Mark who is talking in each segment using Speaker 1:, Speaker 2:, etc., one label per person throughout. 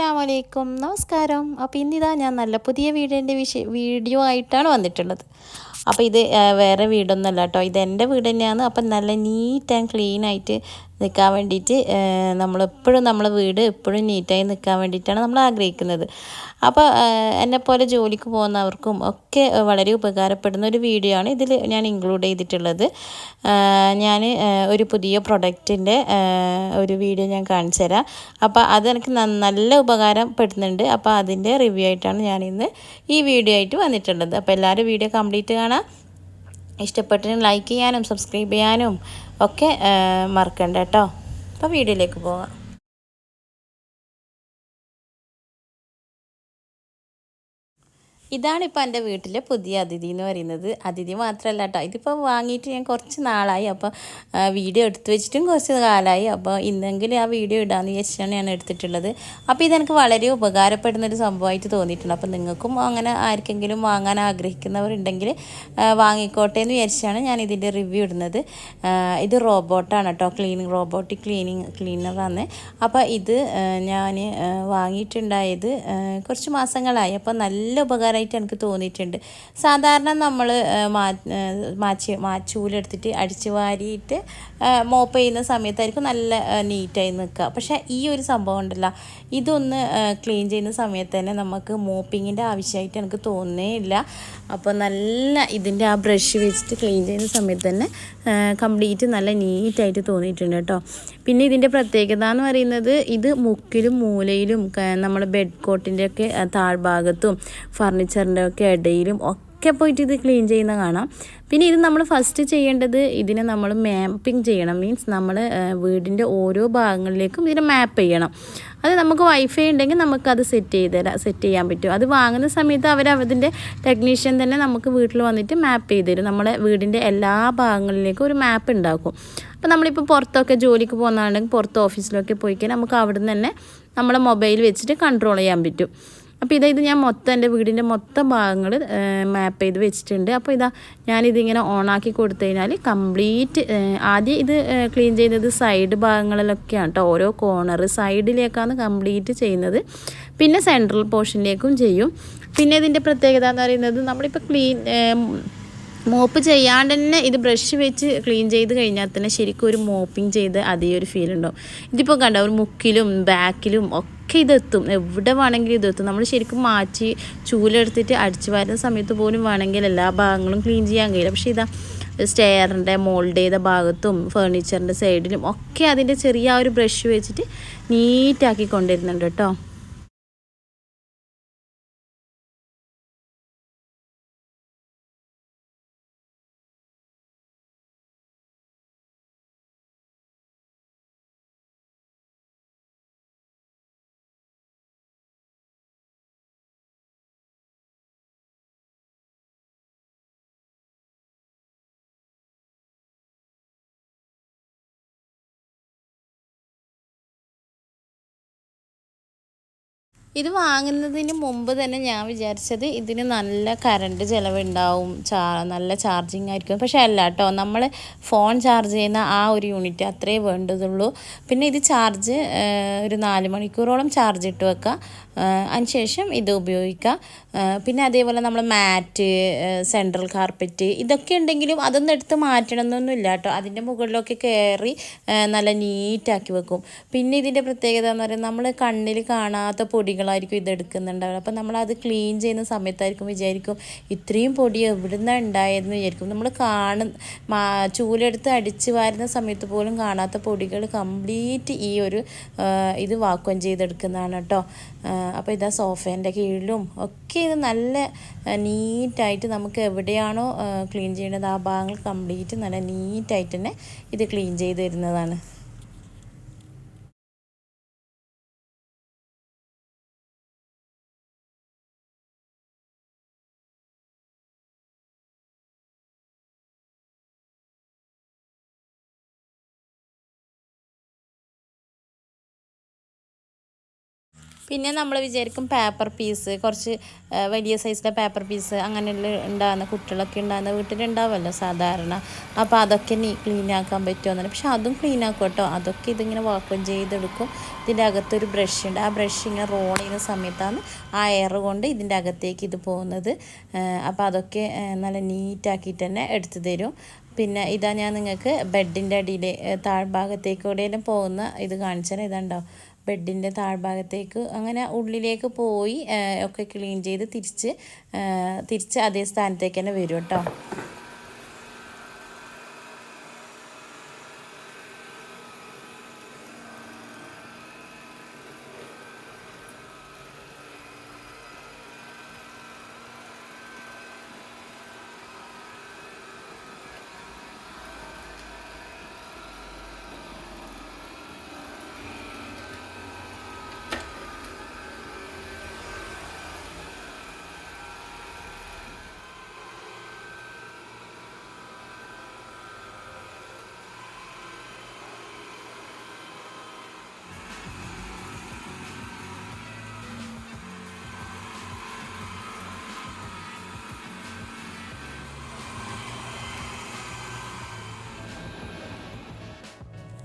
Speaker 1: അസ്സലാമലൈക്കും നമസ്കാരം. അപ്പോൾ ഇന്നിതാ ഞാൻ നല്ല പുതിയ വീഡിയോ ആയിട്ടാണ് വന്നിട്ടുള്ളത്. അപ്പോൾ ഇത് വേറെ വീടൊന്നുമല്ല കേട്ടോ, ഇത് എൻ്റെ വീട് തന്നെയാണ്. അപ്പം നല്ല നീറ്റ് ആൻഡ് ക്ലീൻ ആയിട്ട് നിൽക്കാൻ വേണ്ടിയിട്ട് നമ്മളെപ്പോഴും നമ്മളെ വീട് എപ്പോഴും നീറ്റായി നിൽക്കാൻ വേണ്ടിയിട്ടാണ് നമ്മൾ ആഗ്രഹിക്കുന്നത്. അപ്പോൾ എന്നെപ്പോലെ ജോലിക്ക് പോകുന്നവർക്കും ഒക്കെ വളരെ ഉപകാരപ്പെടുന്ന ഒരു വീഡിയോ ആണ് ഇതിൽ ഞാൻ ഇൻക്ലൂഡ് ചെയ്തിട്ടുള്ളത്. ഞാൻ ഒരു പുതിയ പ്രൊഡക്റ്റിൻ്റെ ഒരു വീഡിയോ ഞാൻ കാണിച്ചു തരാം. അപ്പോൾ അതെനിക്ക് നല്ല ഉപകാരപ്പെടുന്നുണ്ട്. അപ്പോൾ അതിൻ്റെ റിവ്യൂ ആയിട്ടാണ് ഞാനിന്ന് ഈ വീഡിയോ ആയിട്ട് വന്നിട്ടുള്ളത്. അപ്പോൾ എല്ലാവരും വീഡിയോ കംപ്ലീറ്റ് കാണാം. ഇഷ്ടപ്പെട്ടിട്ട് ലൈക്ക് ചെയ്യാനും സബ്സ്ക്രൈബ് ചെയ്യാനും ഒക്കെ മറക്കണ്ട കേട്ടോ. അപ്പോൾ വീഡിയോയിലേക്ക് പോകാം. ഇതാണിപ്പോൾ എൻ്റെ വീട്ടിലെ പുതിയ അതിഥി എന്ന് പറയുന്നത്. അതിഥി മാത്രമല്ല കേട്ടോ, ഇതിപ്പോൾ വാങ്ങിയിട്ട് ഞാൻ കുറച്ച് നാളായി. അപ്പോൾ വീഡിയോ എടുത്ത് വെച്ചിട്ടും കുറച്ച് കാലമായി. അപ്പോൾ ഇന്നെങ്കിലും ആ വീഡിയോ ഇടാമെന്ന് വിചാരിച്ചാണ് ഞാൻ എടുത്തിട്ടുള്ളത്. അപ്പോൾ ഇതെനിക്ക് വളരെ ഉപകാരപ്പെടുന്നൊരു സംഭവമായിട്ട് തോന്നിയിട്ടുണ്ട്. അപ്പോൾ നിങ്ങൾക്കും അങ്ങനെ ആർക്കെങ്കിലും വാങ്ങാൻ ആഗ്രഹിക്കുന്നവരുണ്ടെങ്കിൽ വാങ്ങിക്കോട്ടെ എന്ന് വിചാരിച്ചാണ് ഞാൻ ഇതിൻ്റെ റിവ്യൂ ഇടുന്നത്. ഇത് റോബോട്ടാണ് കേട്ടോ, റോബോട്ടിക് ക്ലീനറാണ്. അപ്പോൾ ഇത് ഞാൻ വാങ്ങിയിട്ടുണ്ടായത് കുറച്ച് മാസങ്ങളായി. അപ്പോൾ നല്ല ഉപകാരം എനിക്ക് തോന്നിയിട്ടുണ്ട്. സാധാരണ നമ്മൾ ചൂലെടുത്തിട്ട് അടിച്ച് വാരിയിട്ട് മോപ്പ് ചെയ്യുന്ന സമയത്തായിരിക്കും നല്ല നീറ്റായി നിൽക്കുക. പക്ഷേ ഈ ഒരു സംഭവം ഉണ്ടല്ലോ, ഇതൊന്ന് ക്ലീൻ ചെയ്യുന്ന സമയത്ത് തന്നെ നമുക്ക് മോപ്പിങ്ങിൻ്റെ ആവശ്യമായിട്ട് എനിക്ക് തോന്നുന്നേ ഇല്ല. അപ്പോൾ നല്ല ഇതിൻ്റെ ആ ബ്രഷ് വെച്ചിട്ട് ക്ലീൻ ചെയ്യുന്ന സമയത്ത് തന്നെ കംപ്ലീറ്റ് നല്ല നീറ്റായിട്ട് തോന്നിയിട്ടുണ്ട് കേട്ടോ. പിന്നെ ഇതിൻ്റെ പ്രത്യേകത എന്ന് പറയുന്നത്, ഇത് മുക്കിലും മൂലയിലും നമ്മുടെ ബെഡ് കോട്ടിൻ്റെ ഒക്കെ താഴ്ഭാഗത്തും ഫർണിച്ചറിൻ്റെ ഒക്കെ ഇടയിലും ഒക്കെ പോയിട്ട് ഇത് ക്ലീൻ ചെയ്യുന്ന കാണാം. പിന്നെ ഇത് നമ്മൾ ഫസ്റ്റ് ചെയ്യേണ്ടത്, ഇതിനെ നമ്മൾ മാപ്പിംഗ് ചെയ്യണം. മീൻസ് നമ്മൾ വീടിൻ്റെ ഓരോ ഭാഗങ്ങളിലേക്കും ഇതിനെ മാപ്പ് ചെയ്യണം. അത് നമുക്ക് വൈഫൈ ഉണ്ടെങ്കിൽ നമുക്കത് സെറ്റ് ചെയ്യാൻ പറ്റും. അത് വാങ്ങുന്ന സമയത്ത് അതിൻ്റെ ടെക്നീഷ്യൻ തന്നെ നമുക്ക് വീട്ടിൽ വന്നിട്ട് മാപ്പ് ചെയ്ത് തരും. നമ്മളെ വീടിൻ്റെ എല്ലാ ഭാഗങ്ങളിലേക്കും ഒരു മാപ്പ് ഉണ്ടാക്കും. അപ്പോൾ നമ്മളിപ്പോൾ പുറത്തൊക്കെ ജോലിക്ക് പോകുന്നതാണെങ്കിൽ പുറത്ത് ഓഫീസിലൊക്കെ പോയി കഴിഞ്ഞാൽ നമുക്ക് അവിടെ നിന്ന് തന്നെ നമ്മളെ മൊബൈൽ വെച്ചിട്ട് കൺട്രോൾ ചെയ്യാൻ പറ്റും. അപ്പോൾ ഇത് ഞാൻ എൻ്റെ വീടിൻ്റെ മൊത്തം ഭാഗങ്ങൾ മാപ്പ് ചെയ്ത് വെച്ചിട്ടുണ്ട്. അപ്പോൾ ഞാനിതിങ്ങനെ ഓണാക്കി കൊടുത്തു കഴിഞ്ഞാൽ കംപ്ലീറ്റ് ആദ്യം ഇത് ക്ലീൻ ചെയ്യുന്നത് സൈഡ് ഭാഗങ്ങളിലൊക്കെയാണ് കേട്ടോ. ഓരോ കോർണർ സൈഡിലേക്കാണ് കംപ്ലീറ്റ് ചെയ്യുന്നത്. പിന്നെ സെൻട്രൽ പോർഷനിലേക്കും ചെയ്യും. പിന്നെ ഇതിൻ്റെ പ്രത്യേകത എന്ന് പറയുന്നത്, നമ്മളിപ്പോൾ മോപ്പ് ചെയ്യാണ്ട് തന്നെ ഇത് ബ്രഷ് വെച്ച് ക്ലീൻ ചെയ്ത് കഴിഞ്ഞാൽ തന്നെ ശരിക്കും ഒരു മോപ്പിംഗ് ചെയ്ത് അതേ ഒരു ഫീൽ ഉണ്ടാവും. ഇതിപ്പോൾ കണ്ടോ, ഒരു മുക്കിലും ബാക്കിലും ഒക്കെ ഇതെത്തും, എവിടെ വേണമെങ്കിലും ഇതെത്തും. നമ്മൾ ശരിക്കും ചൂലെടുത്തിട്ട് അടിച്ചു വരുന്ന സമയത്ത് പോലും വേണമെങ്കിൽ എല്ലാ ഭാഗങ്ങളും ക്ലീൻ ചെയ്യാൻ കഴിയില്ല. പക്ഷേ സ്റ്റെയറിൻ്റെ മോൾഡ് ചെയ്ത ഭാഗത്തും ഫർണിച്ചറിൻ്റെ സൈഡിലും ഒക്കെ അതിൻ്റെ ചെറിയ ആ ഒരു ബ്രഷ് വെച്ചിട്ട് നീറ്റാക്കി കൊണ്ടുവരുന്നുണ്ട് കേട്ടോ. ഇത് വാങ്ങുന്നതിന് മുമ്പ് തന്നെ ഞാൻ വിചാരിച്ചത് ഇതിന് നല്ല കറണ്ട് ചിലവുണ്ടാവും, നല്ല ചാർജിങ് ആയിരിക്കും. പക്ഷേ അല്ല കേട്ടോ, നമ്മൾ ഫോൺ ചാർജ് ചെയ്യുന്ന ആ ഒരു യൂണിറ്റ് അത്രേ വേണ്ടതുള്ളൂ. പിന്നെ ഇത് ചാർജ് ഒരു 4 മണിക്കൂറോളം ചാർജ് ഇട്ട് വെക്കുക. അതിനുശേഷം ഇത് ഉപയോഗിക്കുക. പിന്നെ അതേപോലെ നമ്മൾ മാറ്റ്, സെൻട്രൽ കാർപ്പറ്റ് ഇതൊക്കെ ഉണ്ടെങ്കിലും അതൊന്നും എടുത്ത് മാറ്റണമെന്നൊന്നുമില്ല കേട്ടോ. അതിൻ്റെ മുകളിലൊക്കെ കയറി നല്ല നീറ്റാക്കി വെക്കും. പിന്നെ ഇതിൻ്റെ പ്രത്യേകത എന്ന് പറയുന്നത്, നമ്മൾ കണ്ണിൽ കാണാത്ത പൊടികളായിരിക്കും ഇതെടുക്കുന്നുണ്ടാവുക. അപ്പം നമ്മളത് ക്ലീൻ ചെയ്യുന്ന സമയത്തായിരിക്കും വിചാരിക്കും ഇത്രയും പൊടി എവിടെ നിന്നാണ് ഉണ്ടായതെന്ന് വിചാരിക്കും. നമ്മൾ ചൂലെടുത്ത് അടിച്ച് വാരുന്ന സമയത്ത് പോലും കാണാത്ത പൊടികൾ കംപ്ലീറ്റ് ഈ ഒരു ഇത് വാക്വം ചെയ്തെടുക്കുന്നതാണ് കേട്ടോ. അപ്പോൾ ഇതാ സോഫേൻ്റെ കീഴിലും ഒക്കെ ഇത് നല്ല നീറ്റായിട്ട് നമുക്ക് എവിടെയാണോ ക്ലീൻ ചെയ്യേണ്ടത് ആ ഭാഗങ്ങൾ കംപ്ലീറ്റ് നല്ല നീറ്റായിട്ട് തന്നെ ഇത് ക്ലീൻ ചെയ്ത് തരുന്നതാണ്. പിന്നെ നമ്മൾ വിചാരിക്കും പേപ്പർ പീസ് കുറച്ച് വലിയ സൈസിലെ പേപ്പർ പീസ് അങ്ങനെയുള്ള ഉണ്ടാകുന്ന കുട്ടികളൊക്കെ ഉണ്ടാകുന്ന വീട്ടിലുണ്ടാവുമല്ലോ സാധാരണ. അപ്പോൾ അതൊക്കെ ക്ലീൻ ആക്കാൻ പറ്റുമെന്നാണ്. പക്ഷെ അതും ക്ലീൻ ആക്കും കേട്ടോ. അതൊക്കെ ഇതിങ്ങനെ വാക്വം ചെയ്തെടുക്കും. ഇതിൻ്റെ അകത്തൊരു ബ്രഷ് ഉണ്ട്. ആ ബ്രഷ് ഇങ്ങനെ റോൾ ചെയ്യുന്ന സമയത്താണ് ആ എയർ കൊണ്ട് ഇതിൻ്റെ അകത്തേക്ക് ഇത് പോകുന്നത്. അപ്പോൾ അതൊക്കെ നല്ല നീറ്റാക്കിയിട്ട് തന്നെ എടുത്തു തരും. പിന്നെ ഇതാ ഞാൻ നിങ്ങൾക്ക് ബെഡിൻ്റെ അടിയിൽ താഴ്ഭാഗത്തേക്കൂടെയെല്ലാം പോകുന്ന ഇത് കാണിച്ചാൽ ഇതുണ്ടാവും. ബെഡിൻ്റെ താഴ്ഭാഗത്തേക്ക് അങ്ങനെ ഉള്ളിലേക്ക് പോയി ഒക്കെ ക്ലീൻ ചെയ്ത് തിരിച്ച് അതേ സ്ഥാനത്തേക്ക് തന്നെ വരും കേട്ടോ.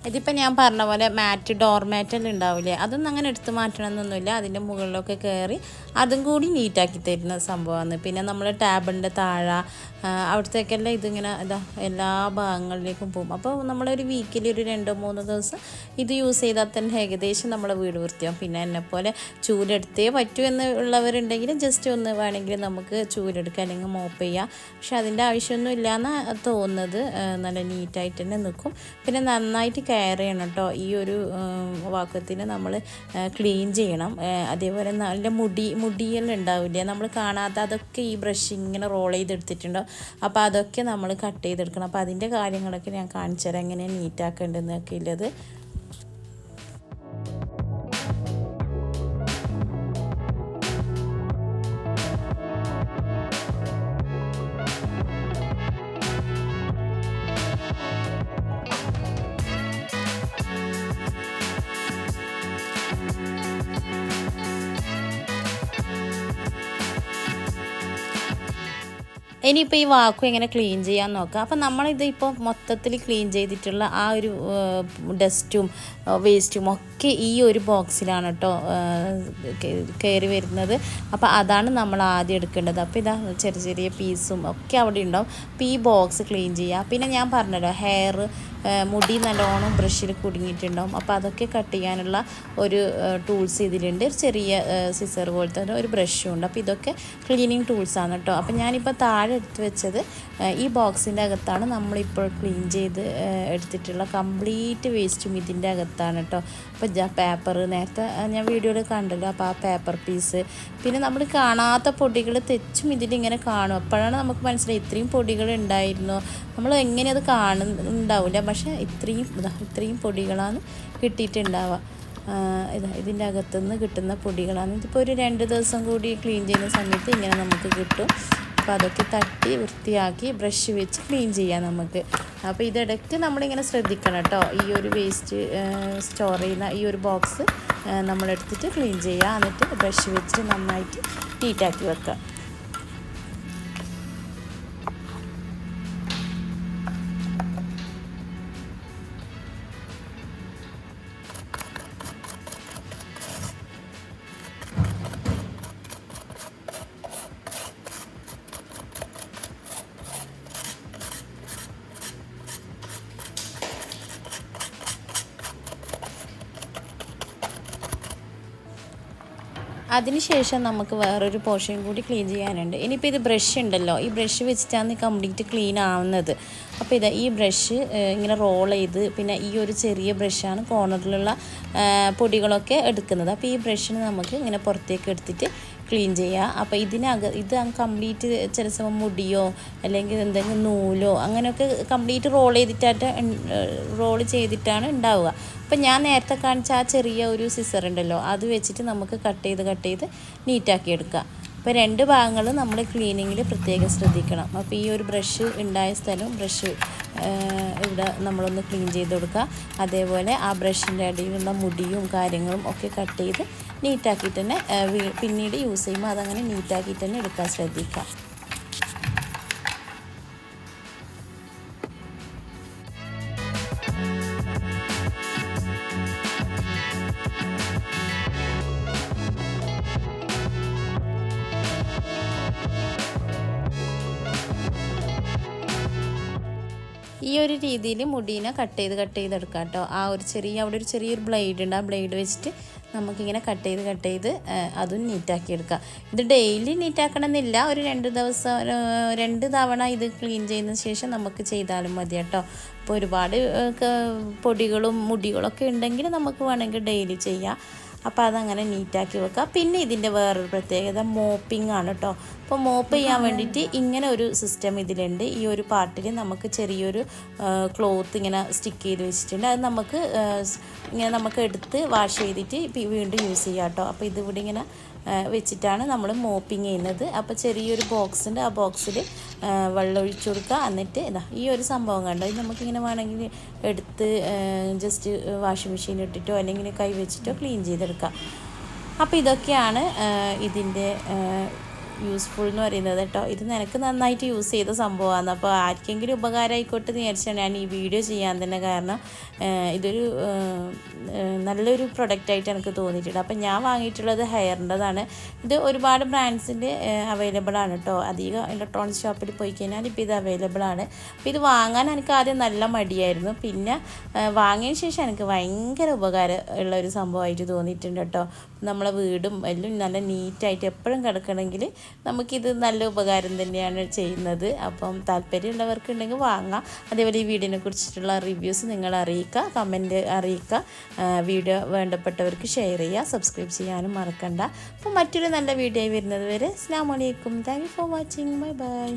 Speaker 1: ഇതിപ്പോൾ ഞാൻ പറഞ്ഞ പോലെ ഡോർ മാറ്റെല്ലാം ഉണ്ടാവില്ലേ, അതൊന്നും അങ്ങനെ എടുത്ത് മാറ്റണമെന്നൊന്നുമില്ല. അതിൻ്റെ മുകളിലൊക്കെ കയറി അതും കൂടി നീറ്റാക്കി തരുന്ന സംഭവമാണ്. പിന്നെ നമ്മൾ ടാബിൻ്റെ താഴെ അവിടത്തേക്കെല്ലാം ഇതിങ്ങനെ എല്ലാ ഭാഗങ്ങളിലേക്കും പോകും. അപ്പോൾ നമ്മളൊരു വീക്കിൽ ഒരു 2-3 ദിവസം ഇത് യൂസ് ചെയ്താൽ തന്നെ ഏകദേശം നമ്മളെ വീട് വൃത്തിയാവും. പിന്നെ എന്നെപ്പോലെ ചൂലെടുത്തേ പറ്റൂ എന്ന് ഉള്ളവരുണ്ടെങ്കിൽ ജസ്റ്റ് ഒന്ന് വേണമെങ്കിൽ നമുക്ക് ചൂലെടുക്കുക അല്ലെങ്കിൽ മോപ്പ് ചെയ്യാം. പക്ഷെ അതിൻ്റെ ആവശ്യമൊന്നും ഇല്ലയെന്നാണ് തോന്നുന്നത്. നല്ല നീറ്റായിട്ട് തന്നെ നിൽക്കും. പിന്നെ നന്നായിട്ട് കെയർ ചെയ്യണം കേട്ടോ. ഈ ഒരു വാക്വത്തിന് നമ്മൾ ക്ലീൻ ചെയ്യണം. അതേപോലെ നല്ല മുടിയെല്ലാം ഉണ്ടാവില്ലേ നമ്മൾ കാണാത്ത, അതൊക്കെ ഈ ബ്രഷ് ഇങ്ങനെ റോൾ ചെയ്തെടുത്തിട്ടുണ്ടോ. അപ്പോൾ അതൊക്കെ നമ്മൾ കട്ട് ചെയ്തെടുക്കണം. അപ്പോൾ അതിൻ്റെ കാര്യങ്ങളൊക്കെ ഞാൻ കാണിച്ചു തരാം എങ്ങനെയാണ് നീറ്റാക്കേണ്ടതെന്നൊക്കെ ഉള്ളത്. ഇനിയിപ്പോൾ ഈ വാക്വം എങ്ങനെ ക്ലീൻ ചെയ്യാൻ നോക്കാം. അപ്പോൾ നമ്മളിത് ഇപ്പോൾ മൊത്തത്തിൽ ക്ലീൻ ചെയ്തിട്ടുള്ള ആ ഒരു ഡസ്റ്റും വേസ്റ്റും ഒക്കെ ഈ ഒരു ബോക്സിലാണ് കേട്ടോ കയറി വരുന്നത്. അപ്പോൾ അതാണ് നമ്മൾ ആദ്യം എടുക്കേണ്ടത്. അപ്പോൾ ഇതാ ചെറിയ പീസും ഒക്കെ അവിടെ ഉണ്ടാവും. അപ്പോൾ ഈ ബോക്സ് ക്ലീൻ ചെയ്യുക. പിന്നെ ഞാൻ പറഞ്ഞല്ലോ മുടി നല്ലോണം ബ്രഷിൽ കുടുങ്ങിയിട്ടുണ്ടാവും. അപ്പോൾ അതൊക്കെ കട്ട് ചെയ്യാനുള്ള ഒരു ടൂൾസ് ഇതിലുണ്ട്. ഒരു ചെറിയ സിസർ പോലത്തെ ഒരു ബ്രഷും ഉണ്ട്. അപ്പോൾ ഇതൊക്കെ ക്ലീനിങ് ടൂൾസാണ് കേട്ടോ. അപ്പോൾ ഞാനിപ്പോൾ താഴെ എടുത്ത് വെച്ചത് ഈ ബോക്സിൻ്റെ അകത്താണ് നമ്മളിപ്പോൾ ക്ലീൻ ചെയ്ത് എടുത്തിട്ടുള്ള കംപ്ലീറ്റ് വേസ്റ്റും ഇതിൻ്റെ അകത്താണ് കേട്ടോ. അപ്പോൾ പേപ്പർ നേരത്തെ ഞാൻ വീഡിയോയിൽ കണ്ടല്ലോ. അപ്പോൾ ആ പേപ്പർ പീസ്, പിന്നെ നമ്മൾ കാണാത്ത പൊടികൾ തെച്ചും ഇതിലിങ്ങനെ കാണും. അപ്പോഴാണ് നമുക്ക് മനസ്സിലായി ഇത്രയും പൊടികൾ ഉണ്ടായിരുന്നു. നമ്മൾ എങ്ങനെ അത് കാണുന്നുണ്ടാവില്ല, പക്ഷേ ഇത്രയും പൊടികളാണ് കിട്ടിയിട്ടുണ്ടാവുക. ഇതിൻ്റെ അകത്തുനിന്ന് കിട്ടുന്ന പൊടികളാണ്. ഇതിപ്പോൾ ഒരു 2 ദിവസം കൂടി ക്ലീൻ ചെയ്യുന്ന സമയത്ത് ഇങ്ങനെ നമുക്ക് കിട്ടും. അപ്പോൾ അതൊക്കെ തട്ടി വൃത്തിയാക്കി ബ്രഷ് വെച്ച് ക്ലീൻ ചെയ്യാം നമുക്ക്. അപ്പോൾ ഇതിടയ്ക്ക് നമ്മളിങ്ങനെ ശ്രദ്ധിക്കണം കേട്ടോ. ഈ ഒരു വേസ്റ്റ് സ്റ്റോർ ചെയ്യുന്ന ഈ ഒരു ബോക്സ് നമ്മളെടുത്തിട്ട് ക്ലീൻ ചെയ്യുക. എന്നിട്ട് ബ്രഷ് വെച്ച് നന്നായിട്ട് നീറ്റാക്കി വെക്കുക. അതിനുശേഷം നമുക്ക് വേറൊരു പോർഷൻ കൂടി ക്ലീൻ ചെയ്യാനുണ്ട്. ഇനിയിപ്പോൾ ഇത് ബ്രഷ് ഉണ്ടല്ലോ, ഈ ബ്രഷ് വെച്ചിട്ടാണ് കംപ്ലീറ്റ് ക്ലീൻ ആവുന്നത്. അപ്പോൾ ഈ ബ്രഷ് ഇങ്ങനെ റോൾ ചെയ്ത്, പിന്നെ ഈ ഒരു ചെറിയ ബ്രഷാണ് കോർണറിലുള്ള പൊടികളൊക്കെ എടുക്കുന്നത്. അപ്പോൾ ഈ ബ്രഷിന് നമുക്ക് ഇങ്ങനെ പുറത്തേക്ക് എടുത്തിട്ട് ക്ലീൻ ചെയ്യുക. അപ്പോൾ ഇത് കംപ്ലീറ്റ് ചില സമയം മുടിയോ അല്ലെങ്കിൽ എന്തെങ്കിലും നൂലോ അങ്ങനെയൊക്കെ കംപ്ലീറ്റ് റോൾ ചെയ്തിട്ടാണ് ഉണ്ടാവുക. അപ്പം ഞാൻ നേരത്തെ കാണിച്ച ആ ചെറിയ ഒരു സിസർ ഉണ്ടല്ലോ, അത് വെച്ചിട്ട് നമുക്ക് കട്ട് ചെയ്ത് നീറ്റാക്കി എടുക്കാം. അപ്പോൾ 2 ഭാഗങ്ങൾ നമ്മൾ ക്ലീനിങ്ങിൽ പ്രത്യേകം ശ്രദ്ധിക്കണം. അപ്പോൾ ഈ ഒരു ബ്രഷ് ഉണ്ടായ സ്ഥലം ഇവിടെ നമ്മളൊന്ന് ക്ലീൻ ചെയ്ത് കൊടുക്കുക. അതേപോലെ ആ ബ്രഷിൻ്റെ അടിയിലുള്ള മുടിയും കാര്യങ്ങളും ഒക്കെ കട്ട് ചെയ്ത് നീറ്റാക്കിയിട്ട് തന്നെ പിന്നീട് യൂസ് ചെയ്യുമ്പോൾ അതങ്ങനെ നീറ്റാക്കിയിട്ട് തന്നെ എടുക്കാൻ ശ്രദ്ധിക്കാം. ഈ ഒരു രീതിയിൽ മുടീനെ കട്ട് ചെയ്തെടുക്കാം കേട്ടോ. അവിടെ ഒരു ചെറിയൊരു ബ്ലേഡ് ഉണ്ട്. ആ ബ്ലേഡ് വെച്ചിട്ട് നമുക്കിങ്ങനെ കട്ട് ചെയ്ത് അതും നീറ്റാക്കി എടുക്കാം. ഇത് ഡെയിലി നീറ്റാക്കണമെന്നില്ല, ഒരു 2 ദിവസം 2 തവണ ഇത് ക്ലീൻ ചെയ്യുന്ന ശേഷം നമുക്ക് ചെയ്താലും മതി കേട്ടോ. അപ്പോൾ ഒരുപാട് പൊടികളും മുടികളൊക്കെ ഉണ്ടെങ്കിൽ നമുക്ക് വേണമെങ്കിൽ ഡെയിലി ചെയ്യാം. അപ്പോൾ അതങ്ങനെ നീറ്റാക്കി വെക്കുക. പിന്നെ ഇതിൻ്റെ വേറൊരു പ്രത്യേകത മോപ്പിംഗ് ആണ് കേട്ടോ. അപ്പോൾ മോപ്പ് ചെയ്യാൻ വേണ്ടിയിട്ട് ഇങ്ങനെ ഒരു സിസ്റ്റം ഇതിലുണ്ട്. ഈ ഒരു പാർട്ടിൽ നമുക്ക് ചെറിയൊരു ക്ലോത്ത് ഇങ്ങനെ സ്റ്റിക്ക് ചെയ്ത് വെച്ചിട്ടുണ്ട്. അത് നമുക്ക് എടുത്ത് വാഷ് ചെയ്തിട്ട് വീണ്ടും യൂസ് ചെയ്യാം കേട്ടോ. അപ്പോൾ ഇതിവിടെ ഇങ്ങനെ വെച്ചിട്ടാണ് നമ്മൾ മോപ്പിങ് ചെയ്യുന്നത്. അപ്പോൾ ചെറിയൊരു ബോക്സ് ഉണ്ട്, ആ ബോക്സിൽ വെള്ളം ഒഴിച്ചു കൊടുക്കുക. എന്നിട്ട് ഈ ഒരു സംഭവം കണ്ടോ, ഇത് നമുക്കിങ്ങനെ വേണമെങ്കിൽ എടുത്ത് ജസ്റ്റ് വാഷിംഗ് മെഷീൻ ഇട്ടിട്ടോ അല്ലെങ്കിൽ കൈ വെച്ചിട്ടോ ക്ലീൻ ചെയ്തെടുക്കാം. അപ്പോൾ ഇതൊക്കെയാണ് ഇതിൻ്റെ യൂസ്ഫുൾ എന്ന് പറയുന്നത് കേട്ടോ. ഇത് നിനക്ക് നന്നായിട്ട് യൂസ് ചെയ്ത സംഭവമാണ്. അപ്പോൾ ആർക്കെങ്കിലും ഉപകാരമായിക്കോട്ടെ എന്ന് വിചാരിച്ചാണ് ഞാൻ ഈ വീഡിയോ ചെയ്യാൻ തന്നെ കാരണം. ഇതൊരു നല്ലൊരു പ്രൊഡക്റ്റായിട്ട് എനിക്ക് തോന്നിയിട്ടുണ്ട്. അപ്പോൾ ഞാൻ വാങ്ങിയിട്ടുള്ളത് ഹെയറിൻ്റെതാണ്. ഇത് ഒരുപാട് ബ്രാൻഡ്സിൻ്റെ അവൈലബിൾ ആണ് കേട്ടോ. അധികം ഇലക്ട്രോണിക്സ് ഷോപ്പിൽ പോയി കഴിഞ്ഞാൽ ഇപ്പോൾ ഇത് അവൈലബിൾ ആണ്. അപ്പോൾ ഇത് വാങ്ങാൻ എനിക്ക് ആദ്യം നല്ല മടിയായിരുന്നു. പിന്നെ വാങ്ങിയതിന് ശേഷം എനിക്ക് ഭയങ്കര ഉപകാരം ഉള്ള ഒരു സംഭവമായിട്ട് തോന്നിയിട്ടുണ്ട് കേട്ടോ. നമ്മളെ വീടും എല്ലാം നല്ല നീറ്റായിട്ട് എപ്പോഴും കിടക്കണമെങ്കിൽ നമുക്കിത് നല്ല ഉപകാരം തന്നെയാണ് ചെയ്യുന്നത്. അപ്പം താല്പര്യമുള്ളവർക്കുണ്ടെങ്കിൽ വാങ്ങാം. അതേപോലെ ഈ വീഡിയോനെ കുറിച്ചിട്ടുള്ള റിവ്യൂസ് നിങ്ങൾ അറിയിക്കുക, കമൻറ്റ് അറിയിക്കുക. വീഡിയോ വേണ്ടപ്പെട്ടവർക്ക് ഷെയർ ചെയ്യുക, സബ്സ്ക്രൈബ് ചെയ്യാനും മറക്കണ്ട. അപ്പോൾ മറ്റൊരു നല്ല വീഡിയോ വരുന്നത് വരെ അസ്സലാമു അലൈക്കും. Thank you for watching. Bye bye.